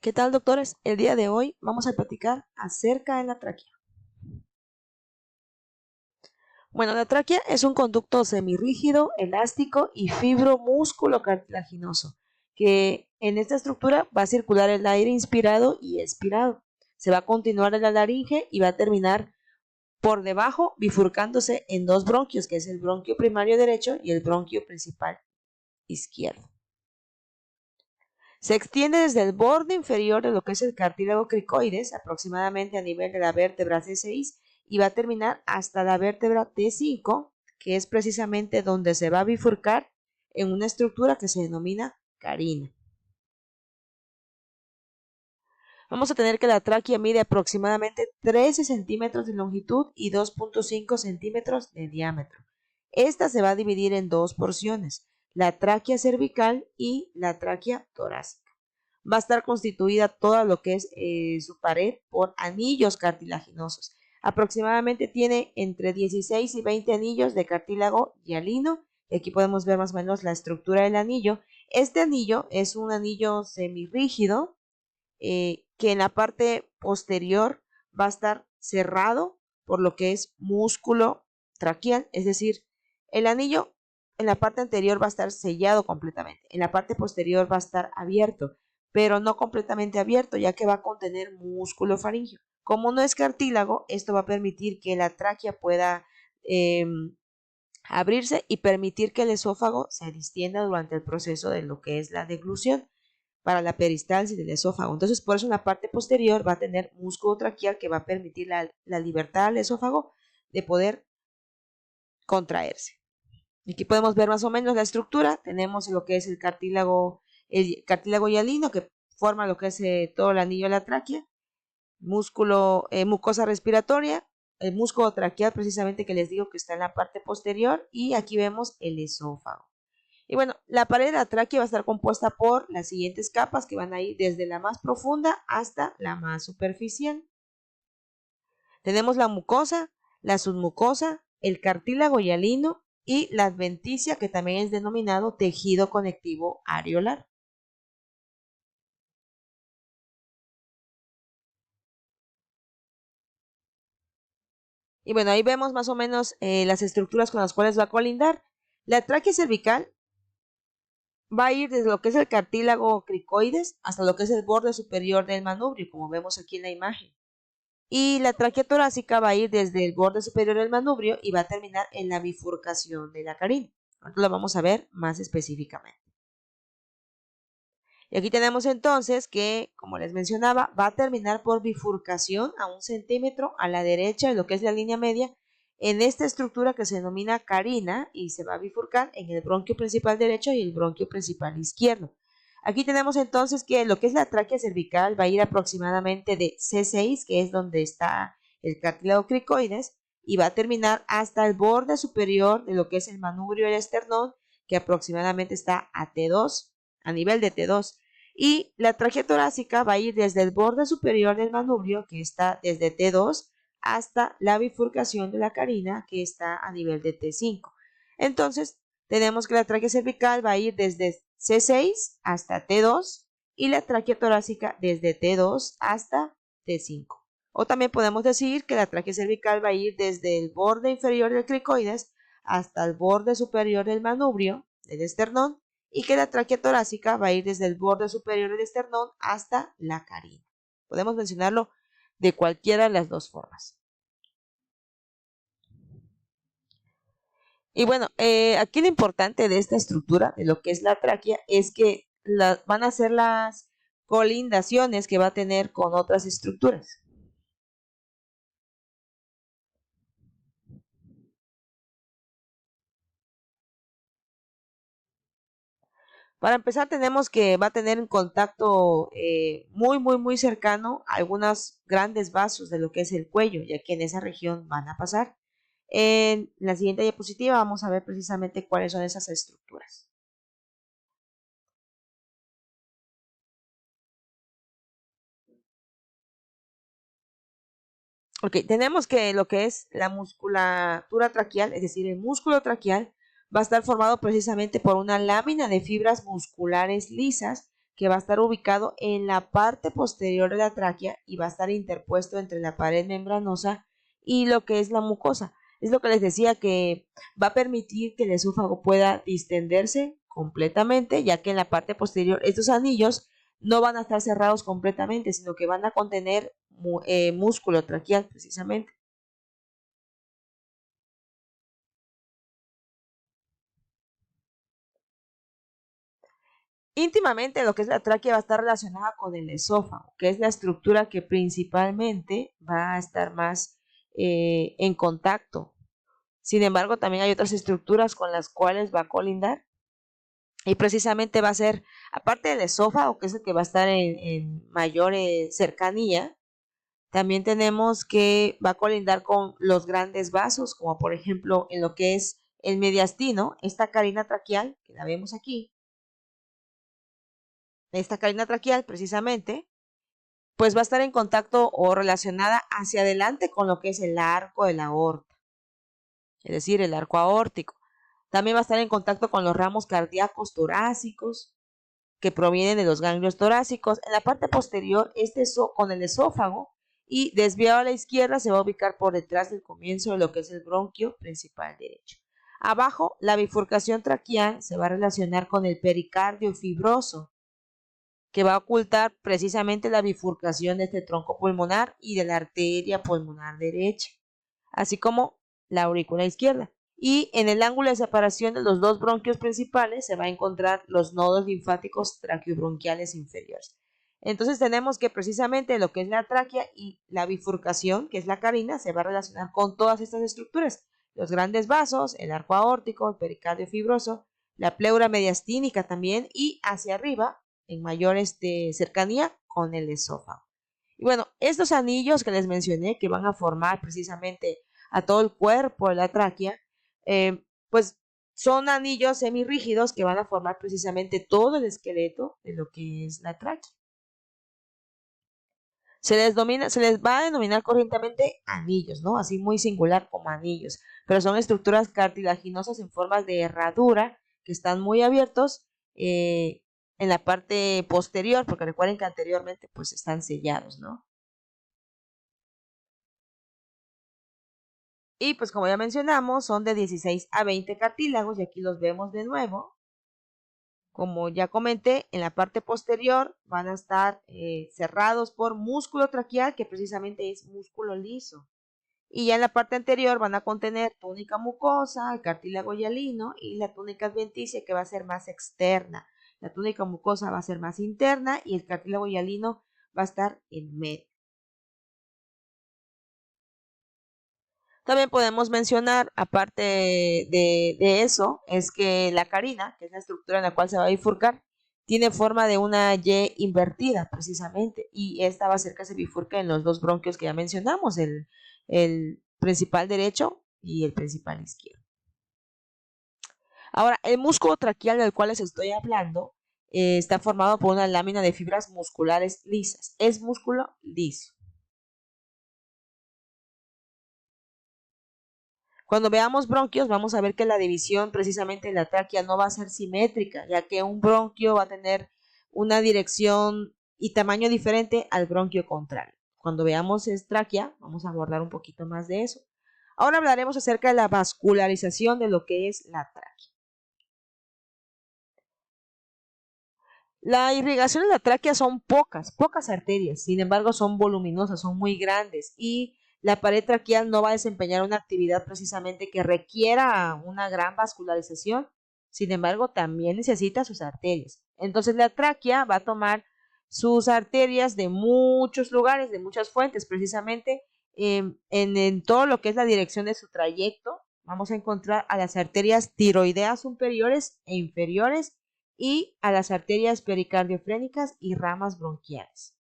¿Qué tal, doctores? El día de hoy vamos a platicar acerca de la tráquea. Bueno, la tráquea es un conducto semirrígido, elástico y fibromúsculo cartilaginoso, que en esta estructura va a circular el aire inspirado y expirado. Se va a continuar en la laringe y va a terminar por debajo bifurcándose en dos bronquios, que es el bronquio primario derecho y el bronquio principal izquierdo. Se extiende desde el borde inferior de lo que es el cartílago cricoides, aproximadamente a nivel de la vértebra C6, y va a terminar hasta la vértebra T5, que es precisamente donde se va a bifurcar en una estructura que se denomina carina. Vamos a tener que la tráquea mide aproximadamente 13 centímetros de longitud y 2.5 centímetros de diámetro. Esta se va a dividir en dos porciones, la tráquea cervical y la tráquea torácica. Va a estar constituida toda lo que es su pared por anillos cartilaginosos. Aproximadamente tiene entre 16 y 20 anillos de cartílago hialino. Aquí podemos ver más o menos la estructura del anillo. Este anillo es un anillo semirrígido que en la parte posterior va a estar cerrado por lo que es músculo traqueal, es decir, el anillo en la parte anterior va a estar sellado completamente, en la parte posterior va a estar abierto, pero no completamente abierto, ya que va a contener músculo faríngeo. Como no es cartílago, esto va a permitir que la tráquea pueda abrirse y permitir que el esófago se distienda durante el proceso de lo que es la deglución para la peristalsis del esófago. Entonces, por eso en la parte posterior va a tener músculo traqueal que va a permitir la libertad al esófago de poder contraerse. Aquí podemos ver más o menos la estructura. Tenemos lo que es el cartílago hialino que forma lo que es todo el anillo de la tráquea, músculo, mucosa respiratoria, el músculo traqueal precisamente que les digo que está en la parte posterior, y aquí vemos el esófago. Y bueno, la pared de la tráquea va a estar compuesta por las siguientes capas que van a ir desde la más profunda hasta la más superficial. Tenemos la mucosa, la submucosa, el cartílago hialino y la adventicia, que también es denominado tejido conectivo areolar. Y bueno, ahí vemos más o menos las estructuras con las cuales va a colindar. La tráquea cervical va a ir desde lo que es el cartílago cricoides hasta lo que es el borde superior del manubrio, como vemos aquí en la imagen. Y la tráquea torácica va a ir desde el borde superior del manubrio y va a terminar en la bifurcación de la carina. Ahora lo vamos a ver más específicamente. Y aquí tenemos entonces que, como les mencionaba, va a terminar por bifurcación a 1 centímetro a la derecha de lo que es la línea media en esta estructura que se denomina carina, y se va a bifurcar en el bronquio principal derecho y el bronquio principal izquierdo. Aquí tenemos entonces que lo que es la tráquea cervical va a ir aproximadamente de C6, que es donde está el cartílago cricoides, y va a terminar hasta el borde superior de lo que es el manubrio y el esternón, que aproximadamente está a T2, a nivel de T2. Y la tráquea torácica va a ir desde el borde superior del manubrio, que está desde T2, hasta la bifurcación de la carina, que está a nivel de T5. Entonces, tenemos que la tráquea cervical va a ir desde C6 hasta T2 y la tráquea torácica desde T2 hasta T5. O también podemos decir que la tráquea cervical va a ir desde el borde inferior del cricoides hasta el borde superior del manubrio, del esternón, y que la tráquea torácica va a ir desde el borde superior del esternón hasta la carina. Podemos mencionarlo de cualquiera de las dos formas. Y bueno, aquí lo importante de esta estructura, de lo que es la tráquea, es que van a ser las colindaciones que va a tener con otras estructuras. Para empezar, tenemos que va a tener en contacto muy cercano algunos grandes vasos de lo que es el cuello, ya que en esa región van a pasar. En la siguiente diapositiva vamos a ver precisamente cuáles son esas estructuras. Ok, tenemos que lo que es la musculatura traqueal, es decir, el músculo traqueal, va a estar formado precisamente por una lámina de fibras musculares lisas que va a estar ubicado en la parte posterior de la tráquea y va a estar interpuesto entre la pared membranosa y lo que es la mucosa. Es lo que les decía, que va a permitir que el esófago pueda distenderse completamente, ya que en la parte posterior estos anillos no van a estar cerrados completamente, sino que van a contener músculo traqueal precisamente. Íntimamente lo que es la tráquea va a estar relacionada con el esófago, que es la estructura que principalmente va a estar más en contacto. Sin embargo, también hay otras estructuras con las cuales va a colindar y precisamente va a ser, aparte del esófago, que es el que va a estar en mayor cercanía, también tenemos que va a colindar con los grandes vasos, como por ejemplo en lo que es el mediastino, esta carina traqueal, que la vemos aquí, esta carina traqueal precisamente, pues va a estar en contacto o relacionada hacia adelante con lo que es el arco de la aorta, es decir, el arco aórtico. También va a estar en contacto con los ramos cardíacos torácicos que provienen de los ganglios torácicos. En la parte posterior, con el esófago y desviado a la izquierda se va a ubicar por detrás del comienzo de lo que es el bronquio principal derecho. Abajo, la bifurcación traqueal se va a relacionar con el pericardio fibroso, que va a ocultar precisamente la bifurcación de este tronco pulmonar y de la arteria pulmonar derecha, así como la aurícula izquierda. Y en el ángulo de separación de los dos bronquios principales se va a encontrar los nodos linfáticos traqueobronquiales inferiores. Entonces tenemos que precisamente lo que es la tráquea y la bifurcación, que es la carina, se va a relacionar con todas estas estructuras. Los grandes vasos, el arco aórtico, el pericardio fibroso, la pleura mediastínica también y hacia arriba, en mayor cercanía, con el esófago. Y bueno, estos anillos que les mencioné que van a formar precisamente a todo el cuerpo de la tráquea, pues son anillos semirrígidos que van a formar precisamente todo el esqueleto de lo que es la tráquea. Se les va a denominar corrientemente anillos, ¿no? Así muy singular como anillos, pero son estructuras cartilaginosas en formas de herradura que están muy abiertos en la parte posterior, porque recuerden que anteriormente pues están sellados, ¿no? Y pues como ya mencionamos, son de 16 a 20 cartílagos y aquí los vemos de nuevo. Como ya comenté, en la parte posterior van a estar cerrados por músculo traqueal, que precisamente es músculo liso. Y ya en la parte anterior van a contener túnica mucosa, el cartílago hialino y la túnica adventicia, que va a ser más externa. La túnica mucosa va a ser más interna y el cartílago hialino va a estar en medio. También podemos mencionar, aparte de eso, es que la carina, que es la estructura en la cual se va a bifurcar, tiene forma de una Y invertida, precisamente, y esta va a hacer que se bifurque en los dos bronquios que ya mencionamos, el principal derecho y el principal izquierdo. Ahora, el músculo traqueal del cual les estoy hablando está formado por una lámina de fibras musculares lisas. Es músculo liso. Cuando veamos bronquios, vamos a ver que la división precisamente de la tráquea no va a ser simétrica, ya que un bronquio va a tener una dirección y tamaño diferente al bronquio contrario. Cuando veamos tráquea, vamos a abordar un poquito más de eso. Ahora hablaremos acerca de la vascularización de lo que es la tráquea. La irrigación de la tráquea son pocas arterias, sin embargo son voluminosas, son muy grandes y la pared traqueal no va a desempeñar una actividad precisamente que requiera una gran vascularización, sin embargo también necesita sus arterias. Entonces la tráquea va a tomar sus arterias de muchos lugares, de muchas fuentes, precisamente en todo lo que es la dirección de su trayecto. Vamos a encontrar a las arterias tiroideas superiores e inferiores y a las arterias pericardiofrénicas y ramas bronquiales.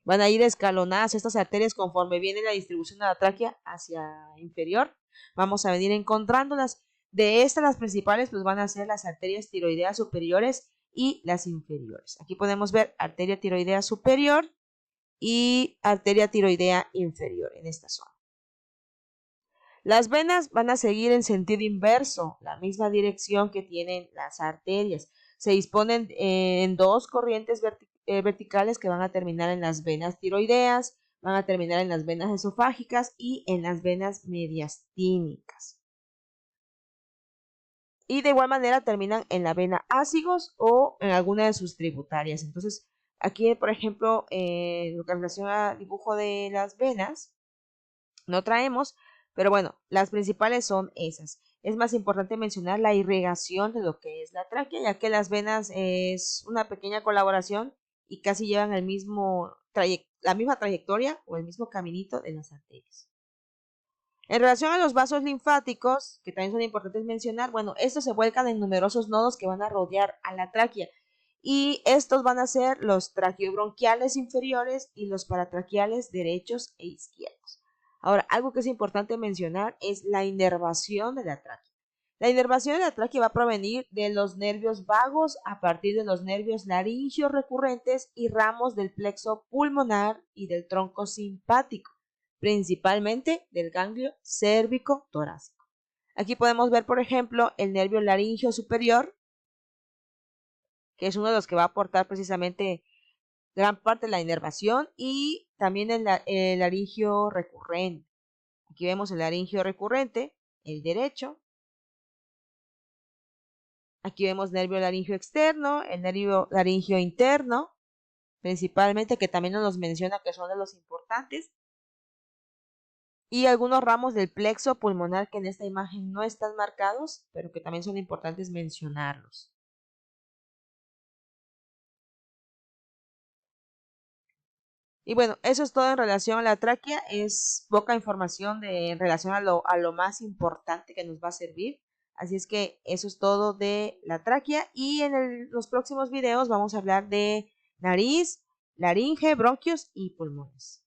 Van a ir escalonadas estas arterias conforme viene la distribución de la tráquea hacia inferior. Vamos a venir encontrándolas. De estas, las principales pues van a ser las arterias tiroideas superiores y las inferiores. Aquí podemos ver arteria tiroidea superior y arteria tiroidea inferior en esta zona. Las venas van a seguir en sentido inverso, la misma dirección que tienen las arterias. Se disponen en dos corrientes verticales que van a terminar en las venas tiroideas, van a terminar en las venas esofágicas y en las venas mediastínicas. Y de igual manera terminan en la vena ácigos o en alguna de sus tributarias. Entonces, aquí, por ejemplo, lo que relaciona al dibujo de las venas, no traemos, pero bueno, las principales son esas. Es más importante mencionar la irrigación de lo que es la tráquea, ya que las venas es una pequeña colaboración y casi llevan la misma trayectoria o el mismo caminito de las arterias. En relación a los vasos linfáticos, que también son importantes mencionar, bueno, estos se vuelcan en numerosos nodos que van a rodear a la tráquea y estos van a ser los traqueobronquiales inferiores y los paratraqueales derechos e izquierdos. Ahora, algo que es importante mencionar es la inervación de la tráquea. La inervación de la tráquea va a provenir de los nervios vagos a partir de los nervios laringios recurrentes y ramos del plexo pulmonar y del tronco simpático, principalmente del ganglio cérvico-torácico. Aquí podemos ver, por ejemplo, el nervio laringio superior, que es uno de los que va a aportar precisamente gran parte de la inervación, y también el laringio recurrente. Aquí vemos el laringio recurrente, el derecho. Aquí vemos nervio laringio externo, el nervio laringio interno, principalmente, que también nos menciona que son de los importantes, y algunos ramos del plexo pulmonar que en esta imagen no están marcados, pero que también son importantes mencionarlos. Y bueno, eso es todo en relación a la tráquea. Es poca información en relación a lo más importante que nos va a servir. Así es que eso es todo de la tráquea. Y en los próximos videos vamos a hablar de nariz, laringe, bronquios y pulmones.